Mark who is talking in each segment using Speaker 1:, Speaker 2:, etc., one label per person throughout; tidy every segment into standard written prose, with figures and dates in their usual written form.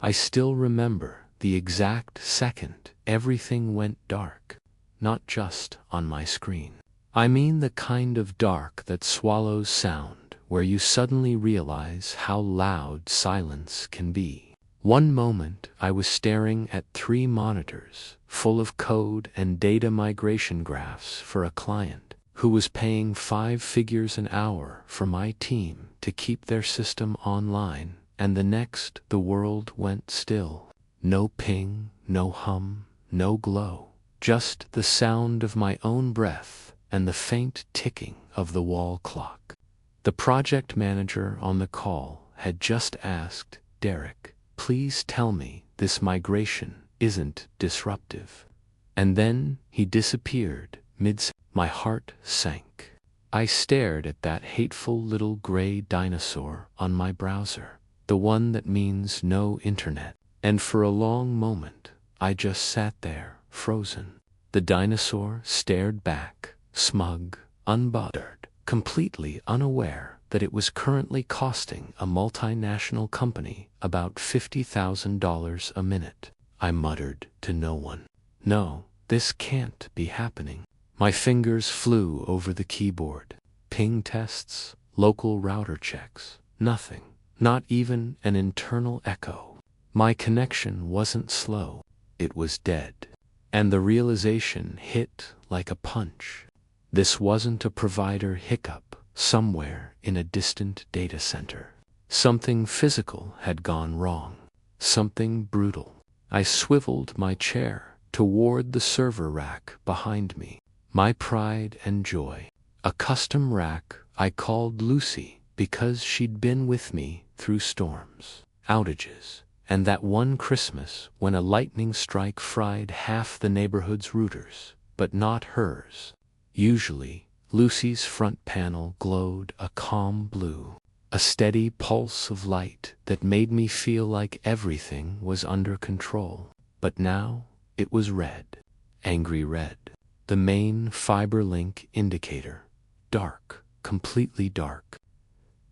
Speaker 1: I still remember the exact second everything went dark, not just on my screen. I mean the kind of dark that swallows sound, where you suddenly realize how loud silence can be. One moment I was staring at 3 monitors full of code and data migration graphs for a client who was paying 5 figures an hour for my team to keep their system online, and the next the world went still. No ping, no hum, no glow, just the sound of my own breath and the faint ticking of the wall clock. The project manager on the call had just asked, "Derek, please tell me this migration isn't disruptive." And then he disappeared my heart sank. I stared at that hateful little gray dinosaur on my browser, the one that means no internet, and for a long moment I just sat there, frozen. The dinosaur stared back, smug, unbothered, completely unaware that it was currently costing a multinational company about $50,000 a minute. I muttered to no one, "No, this can't be happening." My fingers flew over the keyboard. Ping tests, local router checks, nothing, not even an internal echo. My connection wasn't slow, it was dead. And the realization hit like a punch. This wasn't a provider hiccup somewhere in a distant data center. Something physical had gone wrong, something brutal. I swiveled my chair toward the server rack behind me. My pride and joy. A custom rack I called Lucy because she'd been with me through storms, outages, and that one Christmas when a lightning strike fried half the neighborhood's routers, but not hers. Usually, Lucy's front panel glowed a calm blue, a steady pulse of light that made me feel like everything was under control. But now it was red, angry red. The main fiber link indicator, dark, completely dark.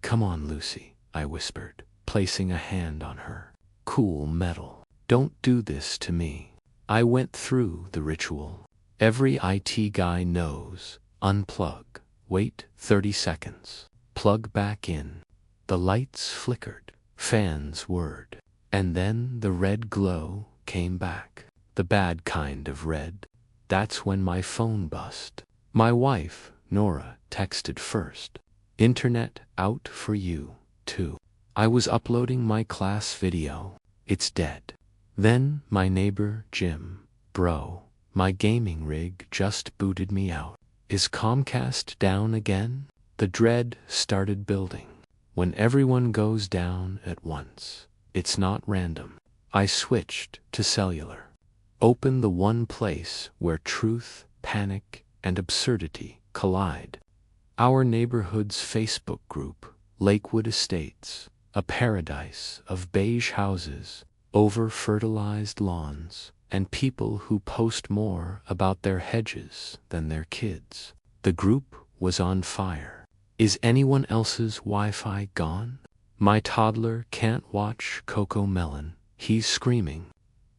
Speaker 1: "Come on, Lucy," I whispered, placing a hand on her. "Cool metal. Don't do this to me." I went through the ritual. Every IT guy knows. Unplug. Wait 30 seconds. Plug back in. The lights flickered. Fans whirred. And then the red glow came back. The bad kind of red. That's when my phone buzzed. My wife, Nora, texted first. "Internet out for you, too." I was uploading my class video. "It's dead." Then my neighbor, Jim. "Bro, my gaming rig just booted me out." Is Comcast down again? The dread started building. When everyone goes down at once, it's not random. I switched to cellular. Open the one place where truth, panic, and absurdity collide. Our neighborhood's Facebook group, Lakewood Estates, a paradise of beige houses, over-fertilized lawns, and people who post more about their hedges than their kids. The group was on fire. Is anyone else's Wi-Fi gone? My toddler can't watch Coco Melon. He's screaming.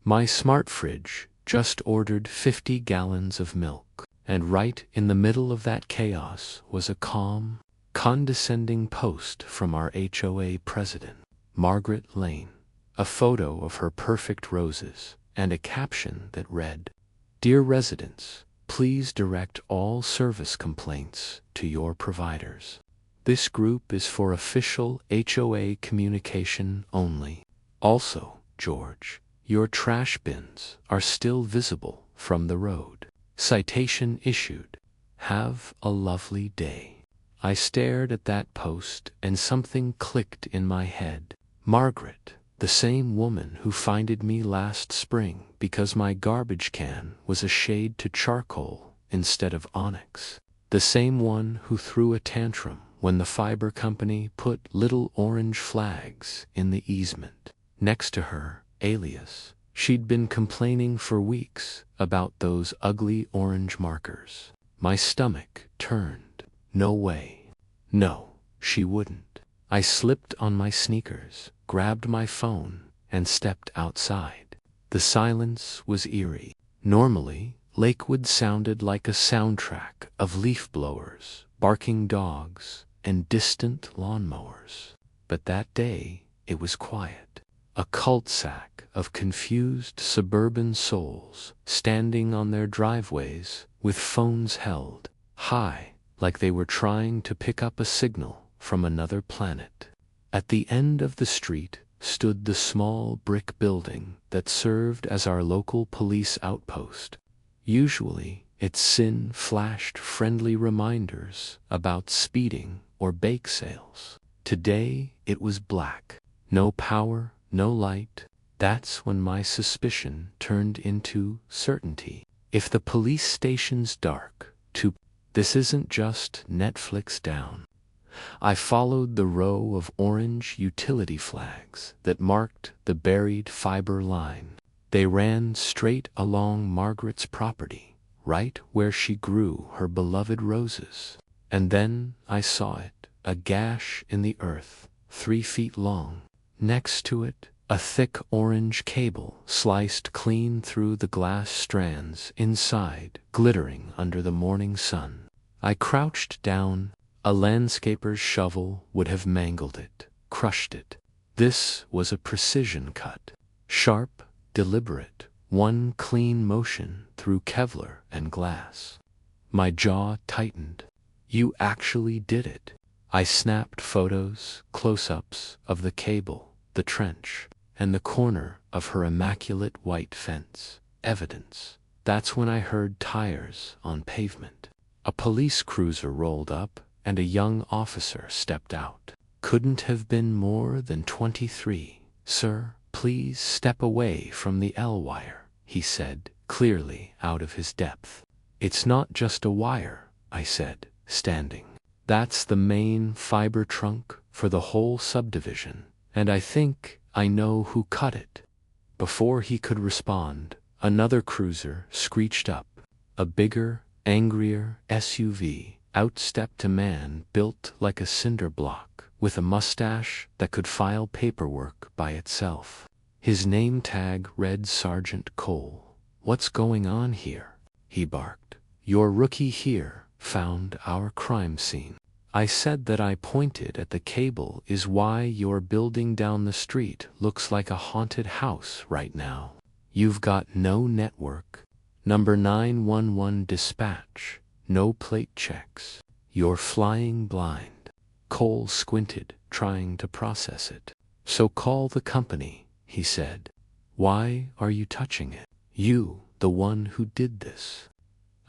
Speaker 1: My smart fridge just ordered 50 gallons of milk, and right in the middle of that chaos was a calm, condescending post from our HOA president, Margaret Lane, a photo of her perfect roses, and a caption that read, "Dear residents, please direct all service complaints to your providers. This group is for official HOA communication only. Also, George, your trash bins are still visible from the road. Citation issued. Have a lovely day." I stared at that post and something clicked in my head. Margaret, the same woman who finded me last spring because my garbage can was a shade to charcoal instead of onyx. The same one who threw a tantrum when the fiber company put little orange flags in the easement. Next to her, alias, she'd been complaining for weeks about those ugly orange markers. My stomach turned. No way. No, she wouldn't. I slipped on my sneakers, grabbed my phone, and stepped outside. The silence was eerie. Normally, Lakewood sounded like a soundtrack of leaf blowers, barking dogs, and distant lawnmowers. But that day, it was quiet. A cul-de-sac of confused suburban souls standing on their driveways with phones held high like they were trying to pick up a signal from another planet. At the end of the street stood the small brick building that served as our local police outpost. Usually, its sin flashed friendly reminders about speeding or bake sales. Today, it was black. No power, no light. That's when my suspicion turned into certainty. If the police station's dark, this isn't just Netflix down. I followed the row of orange utility flags that marked the buried fiber line. They ran straight along Margaret's property, right where she grew her beloved roses. And then I saw it, a gash in the earth, 3 feet long. Next to it, a thick orange cable sliced clean through the glass strands inside, glittering under the morning sun. I crouched down. A landscaper's shovel would have mangled it, crushed it. This was a precision cut. Sharp, deliberate, one clean motion through Kevlar and glass. My jaw tightened. You actually did it. I snapped photos, close-ups of the cable, the trench, and the corner of her immaculate white fence. Evidence. That's when I heard tires on pavement. A police cruiser rolled up, and a young officer stepped out. Couldn't have been more than 23. Sir, please step away from the L-wire, he said, clearly out of his depth. It's not just a wire, I said, standing. That's the main fiber trunk for the whole subdivision, and I think I know who cut it. Before he could respond, another cruiser screeched up. A bigger, angrier SUV outstepped a man built like a cinder block, with a mustache that could file paperwork by itself. His name tag read Sergeant Cole. What's going on here? He barked. Your rookie here found our crime scene. I said that I pointed at the cable is why your building down the street looks like a haunted house right now. You've got no network. Number 911 dispatch. No plate checks. You're flying blind. Cole squinted, trying to process it. So call the company, he said. Why are you touching it? You, the one who did this.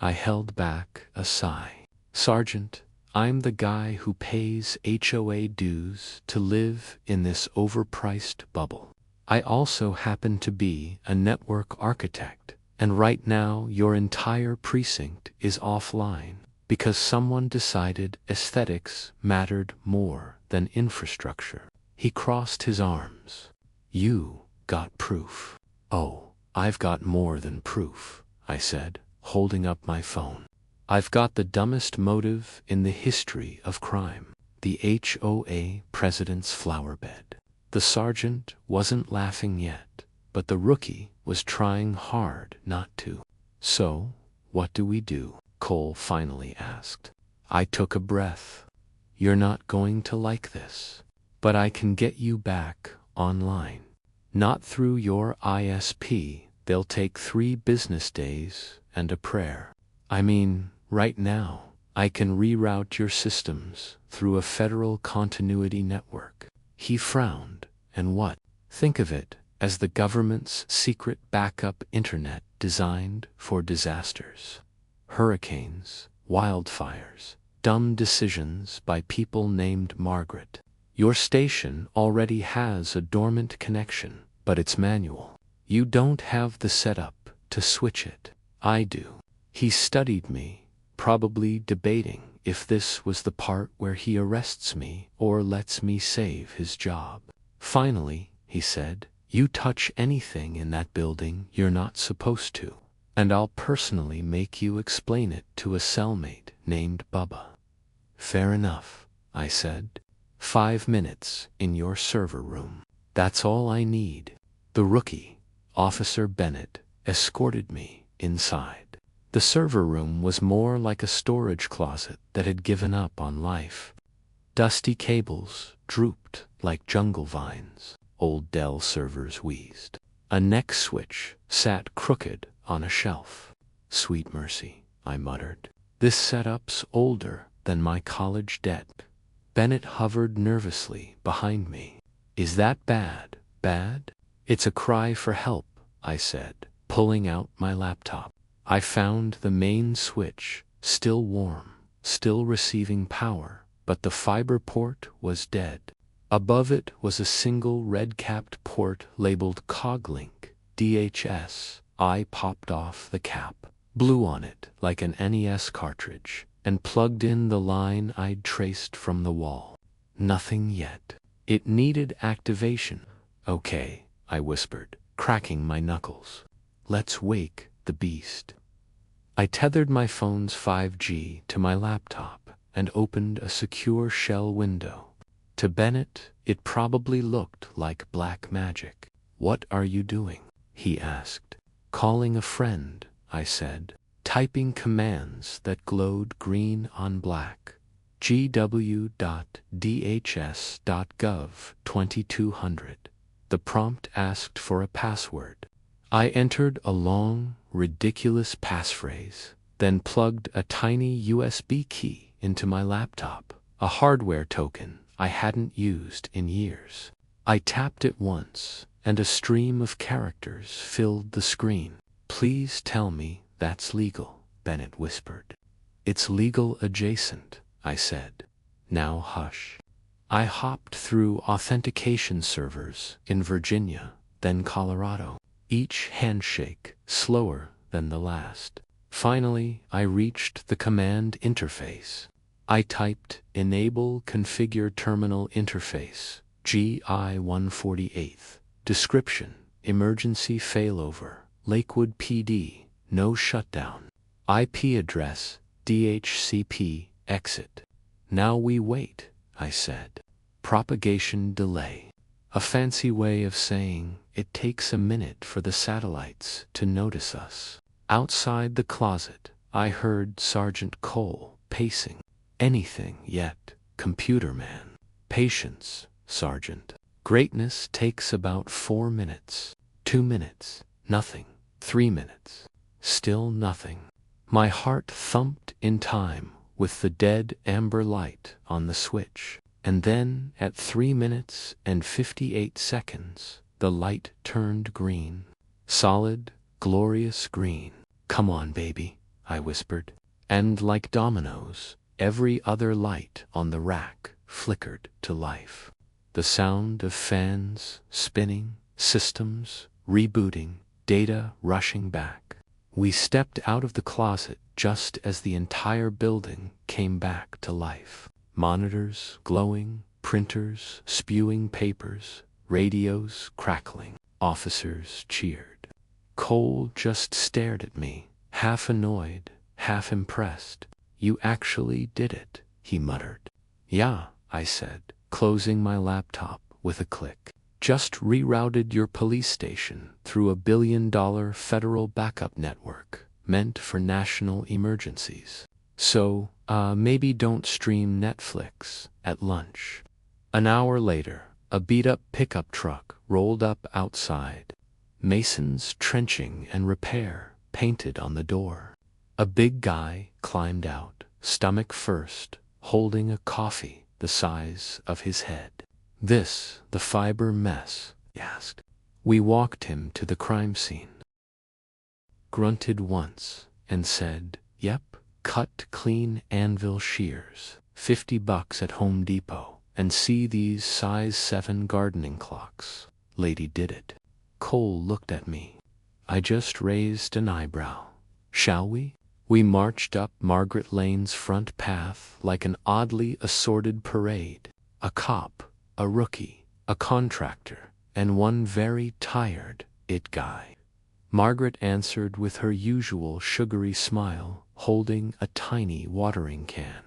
Speaker 1: I held back a sigh. Sergeant, I'm the guy who pays HOA dues to live in this overpriced bubble. I also happen to be a network architect, and right now your entire precinct is offline because someone decided aesthetics mattered more than infrastructure. He crossed his arms. You got proof. Oh, I've got more than proof, I said, holding up my phone. I've got the dumbest motive in the history of crime. The HOA president's flowerbed. The sergeant wasn't laughing yet, but the rookie was trying hard not to. So, what do we do? Cole finally asked. I took a breath. You're not going to like this, but I can get you back online. Not through your ISP. They'll take 3 business days and a prayer. I mean, right now, I can reroute your systems through a federal continuity network. He frowned. And what? Think of it as the government's secret backup internet designed for disasters. Hurricanes, wildfires, dumb decisions by people named Margaret. Your station already has a dormant connection, but it's manual. You don't have the setup to switch it. I do. He studied me, probably debating if this was the part where he arrests me or lets me save his job. Finally, he said, you touch anything in that building you're not supposed to, and I'll personally make you explain it to a cellmate named Bubba. Fair enough, I said. 5 minutes in your server room. That's all I need. The rookie, Officer Bennett, escorted me inside. The server room was more like a storage closet that had given up on life. Dusty cables drooped like jungle vines. Old Dell servers wheezed. A neck switch sat crooked on a shelf. Sweet mercy, I muttered. This setup's older than my college debt. Bennett hovered nervously behind me. Is that bad? Bad? It's a cry for help, I said, pulling out my laptop. I found the main switch, still warm, still receiving power, but the fiber port was dead. Above it was a single red-capped port labeled Coglink, DHS. I popped off the cap, blew on it like an NES cartridge, and plugged in the line I'd traced from the wall. Nothing yet. It needed activation. Okay, I whispered, cracking my knuckles. Let's wake the beast. I tethered my phone's 5G to my laptop and opened a secure shell window. To Bennett, it probably looked like black magic. What are you doing? He asked. Calling a friend, I said, typing commands that glowed green on black. gw.dhs.gov 2200. The prompt asked for a password. I entered a long, ridiculous passphrase, then plugged a tiny USB key into my laptop, a hardware token I hadn't used in years. I tapped it once, and a stream of characters filled the screen. Please tell me that's legal, Bennett whispered. It's legal adjacent, I said. Now hush. I hopped through authentication servers in Virginia, then Colorado, each handshake slower than the last. Finally, I reached the command interface. I typed Enable Configure Terminal Interface, GI 148. Description, Emergency Failover, Lakewood PD, No Shutdown. IP address, DHCP, exit. Now we wait, I said. Propagation delay. A fancy way of saying it takes a minute for the satellites to notice us. Outside the closet, I heard Sergeant Cole pacing. Anything yet, computer man. Patience, Sergeant. Greatness takes about 4 minutes. 2 minutes, nothing. 3 minutes, still nothing. My heart thumped in time with the dead amber light on the switch. And then, at 3 minutes and 58 seconds, the light turned green. Solid, glorious green. Come on, baby, I whispered. And like dominoes, every other light on the rack flickered to life. The sound of fans spinning, systems rebooting, data rushing back. We stepped out of the closet just as the entire building came back to life. Monitors glowing, printers spewing papers, radios crackling. Officers cheered. Cole just stared at me, half annoyed, half impressed. You actually did it, he muttered. Yeah, I said, closing my laptop with a click. Just rerouted your police station through a $1 billion federal backup network meant for national emergencies. So, maybe don't stream Netflix at lunch. An hour later, a beat-up pickup truck rolled up outside. Masons trenching and repair painted on the door. A big guy climbed out, stomach first, holding a coffee the size of his head. This, the fiber mess, he asked. We walked him to the crime scene. Grunted once and said, yep, cut clean anvil shears, $50 at Home Depot, and see these size 7 gardening clocks. Lady did it. Cole looked at me. I just raised an eyebrow. Shall we? We marched up Margaret Lane's front path like an oddly assorted parade. A cop, a rookie, a contractor, and one very tired it guy. Margaret answered with her usual sugary smile, holding a tiny watering can.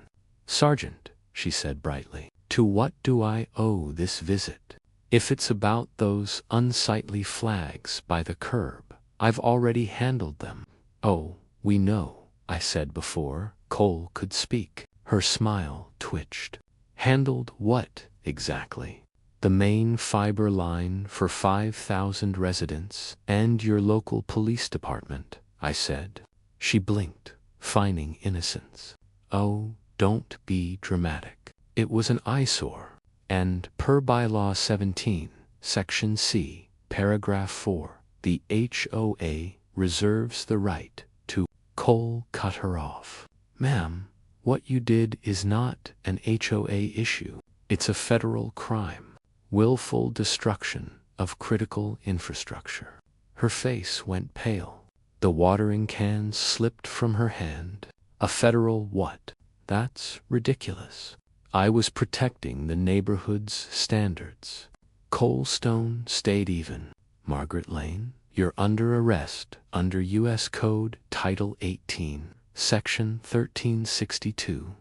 Speaker 1: Sergeant, she said brightly, to what do I owe this visit? If it's about those unsightly flags by the curb, I've already handled them. Oh, we know, I said before Cole could speak. Her smile twitched. Handled what, exactly? The main fiber line for 5,000 residents and your local police department, I said. She blinked, feigning innocence. Oh, don't be dramatic. It was an eyesore, and per Bylaw 17, Section C, Paragraph 4, the HOA reserves the right to. Cole cut her off. Ma'am, what you did is not an HOA issue. It's a federal crime. Willful destruction of critical infrastructure. Her face went pale. The watering can slipped from her hand. A federal what? That's ridiculous. I was protecting the neighborhood's standards. Colestone stayed even. Margaret Lane, you're under arrest under U.S. Code Title 18, Section 1362.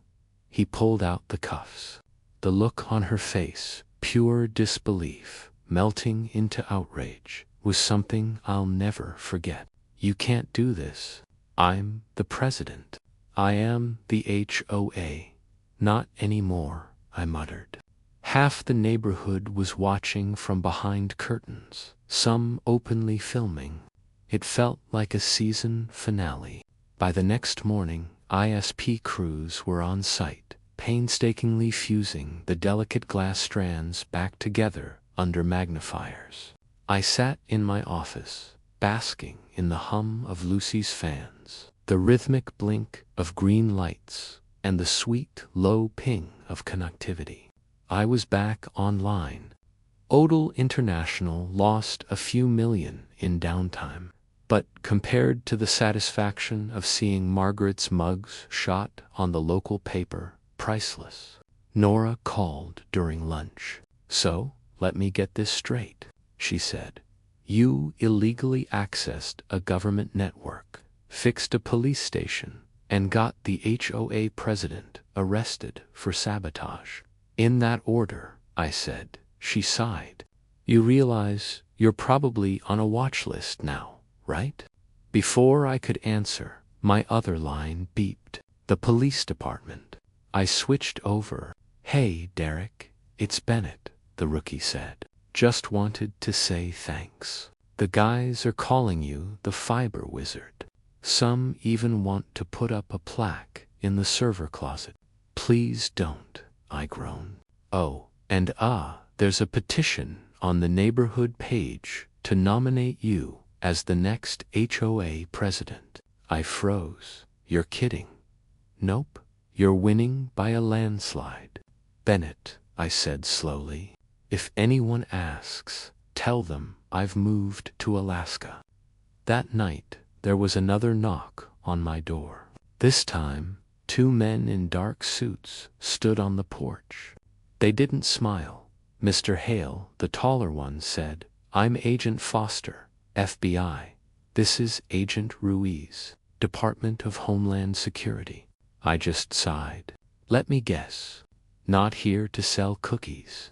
Speaker 1: He pulled out the cuffs. The look on her face, pure disbelief, melting into outrage, was something I'll never forget. You can't do this. I'm the president. I am the HOA. Not anymore, I muttered. Half the neighborhood was watching from behind curtains, some openly filming. It felt like a season finale. By the next morning, ISP crews were on site, painstakingly fusing the delicate glass strands back together under magnifiers. I sat in my office, basking in the hum of Lucy's fans, the rhythmic blink of green lights, and the sweet, low ping of connectivity. I was back online. Odal International lost a few million in downtime, but compared to the satisfaction of seeing Margaret's mugs shot on the local paper, priceless. Nora called during lunch. So, let me get this straight, she said. You illegally accessed a government network, fixed a police station, and got the HOA president arrested for sabotage. In that order, I said. She sighed. You realize you're probably on a watch list now, right? Before I could answer, my other line beeped. The police department. I switched over. Hey, Derek, it's Bennett, the rookie said. Just wanted to say thanks. The guys are calling you the fiber wizard. Some even want to put up a plaque in the server closet. Please don't, I groaned. Oh, and there's a petition on the neighborhood page to nominate you as the next HOA president. I froze. You're kidding. Nope, you're winning by a landslide. Bennett, I said slowly, if anyone asks, tell them I've moved to Alaska. That night, there was another knock on my door. This time, 2 men in dark suits stood on the porch. They didn't smile. Mr. Hale, the taller one, said, I'm Agent Foster, FBI. This is Agent Ruiz, Department of Homeland Security. I just sighed. Let me guess. Not here to sell cookies.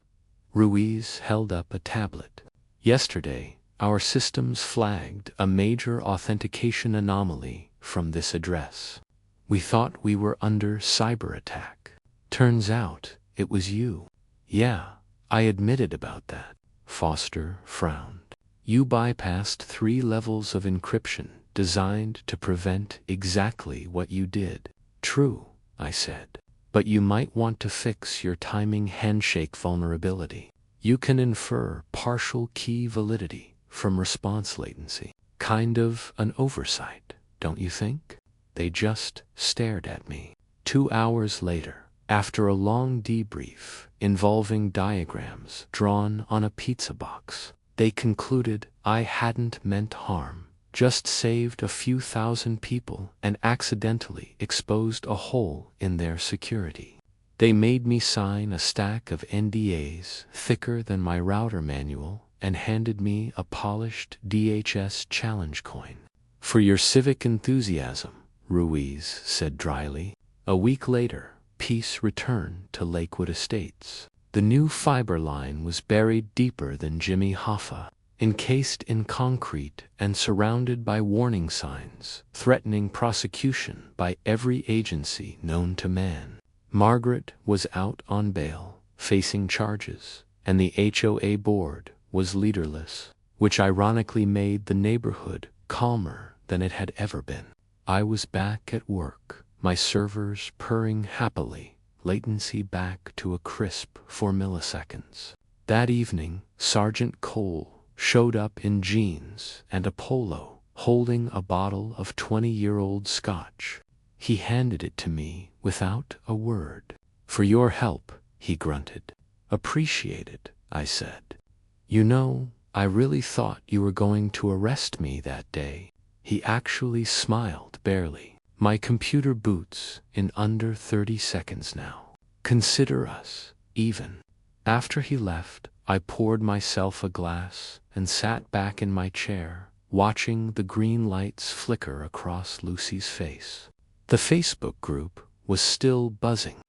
Speaker 1: Ruiz held up a tablet. Yesterday, our systems flagged a major authentication anomaly from this address. We thought we were under cyber attack. Turns out it was you. Yeah, I admitted about that. Foster frowned. You bypassed 3 levels of encryption designed to prevent exactly what you did. True, I said. But you might want to fix your timing handshake vulnerability. You can infer partial key validity from response latency. Kind of an oversight, don't you think? They just stared at me. 2 hours later, after a long debrief involving diagrams drawn on a pizza box, they concluded I hadn't meant harm, just saved a few thousand people and accidentally exposed a hole in their security. They made me sign a stack of NDAs thicker than my router manual and handed me a polished DHS challenge coin. For your civic enthusiasm, Ruiz said dryly. A week later, peace returned to Lakewood Estates. The new fiber line was buried deeper than Jimmy Hoffa, encased in concrete and surrounded by warning signs, threatening prosecution by every agency known to man. Margaret was out on bail, facing charges, and the HOA board was leaderless, which ironically made the neighborhood calmer than it had ever been. I was back at work, my servers purring happily, latency back to a crisp 4 milliseconds. That evening, Sergeant Cole showed up in jeans and a polo, holding a bottle of 20-year-old scotch. He handed it to me without a word. "For your help," he grunted. "Appreciated," I said. "You know, I really thought you were going to arrest me that day." He actually smiled barely. "My computer boots in under 30 seconds now. Consider us even." After he left, I poured myself a glass and sat back in my chair, watching the green lights flicker across Lucy's face. The Facebook group was still buzzing.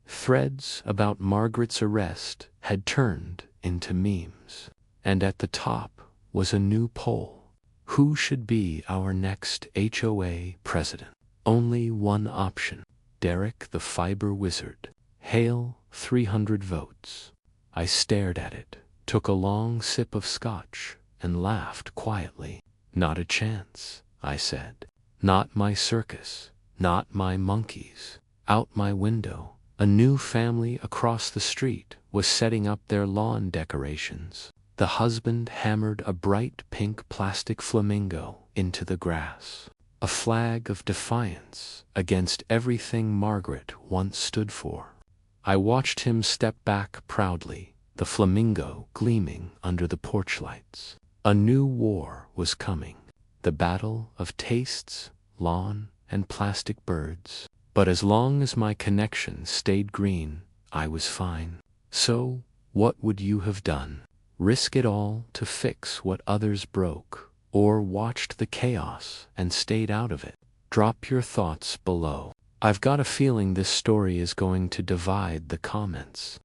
Speaker 1: Threads about Margaret's arrest had turned into memes. And at the top was a new poll. Who should be our next HOA president? Only one option. Derek the Fiber Wizard. Hail, 300 votes. I stared at it, took a long sip of scotch, and laughed quietly. "Not a chance," I said. "Not my circus, not my monkeys." Out my window, a new family across the street was setting up their lawn decorations. The husband hammered a bright pink plastic flamingo into the grass, a flag of defiance against everything Margaret once stood for. I watched him step back proudly, the flamingo gleaming under the porch lights. A new war was coming, the battle of tastes, lawn, and plastic birds. But as long as my connection stayed green, I was fine. So, what would you have done? Risk it all to fix what others broke, or watched the chaos and stayed out of it? Drop your thoughts below. I've got a feeling this story is going to divide the comments.